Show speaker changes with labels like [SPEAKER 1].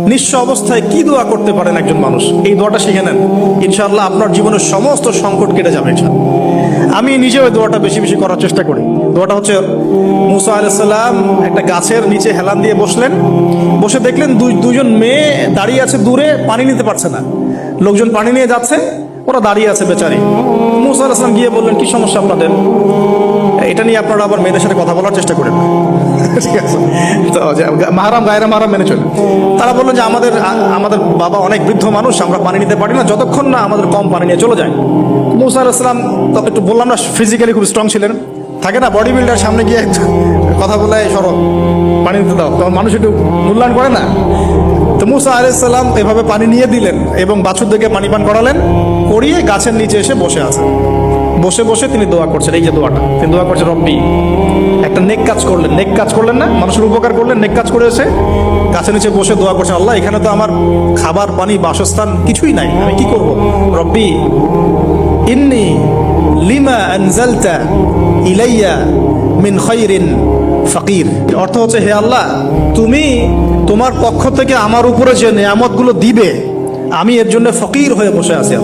[SPEAKER 1] নিঃস্ব অবস্থায় কি দোয়া করতে পারেন একজন মানুষ, এই দোয়াটা শিখে নেন, ইনশাআল্লাহ আপনার জীবনের সমস্ত সংকট কেটে যাবে ইনশাআল্লাহ। আমি নিজেও এই দোয়াটা বেশি বেশি করার চেষ্টা করি। দোয়াটা হচ্ছে, মুসা আলাইহিস সালাম একটা গাছের নিচে হেলান দিয়ে বসলেন, বসে দেখলেন দুইজন মেয়ে দাঁড়িয়ে আছে দূরে, পানি নিতে পারছে না, লোকজন পানি নিয়ে যাচ্ছে, ওরা দাঁড়িয়ে আছে বেচারি। মুসা আলাইহিস সালাম গিয়ে বললেন, কি সমস্যা আপনাদের? এটা নিয়ে আপনারা আবার মেয়েদের সাথে কথা বলার চেষ্টা করেন না, ঠিক আছে? তো মাহারাম গায়রা মাহারাম মেনে চলে। তারা বললো যে আমাদের বাবা অনেক বৃদ্ধ মানুষ, আমরা পানি নিতে পারি না যতক্ষণ না আমাদের কম পানি নিয়ে চলে যায়। মুসা আলাইহিস সালাম তো একটু বললাম না, ফিজিক্যালি খুব স্ট্রং ছিলেন, থাকে না বডি বিল্ডার, সামনে গিয়ে কথা বলে সরো পানি নিতে দাও, তখন মানুষ একটু মূল্যায়ন করে না। তো মুসা আলাইহিস সালাম এভাবে পানি নিয়ে দিলেন এবং বাছুরদেরকে পানি পান করালেন, করিয়ে গাছের নিচে এসে বসে আছেন। বসে বসে তিনি দোয়া করছেন, এই যে দোয়াটা তিনি দোয়া করছেন, রব্বি, একটা নেক কাজ করলেন, নেক কাজ করলেন না, মানুষের উপকার করলেন, নেক কাজ করে এসে গাছের নিচে বসে দোয়া করছেন, আল্লাহ এখানে তো আমার খাবার পানি বাসস্থান কিছুই নাই, আমি কি করব? রব্বি ইন্নি লিমা আনজালতা ইলাইয়া মিন খায়রিন ফাকির। অর্থ হচ্ছে, হে আল্লাহ, তুমি তোমার পক্ষ থেকে আমার উপরে যে নিয়ামতগুলো দিবে, আমি এর জন্য ফকির হয়ে বসে আছি।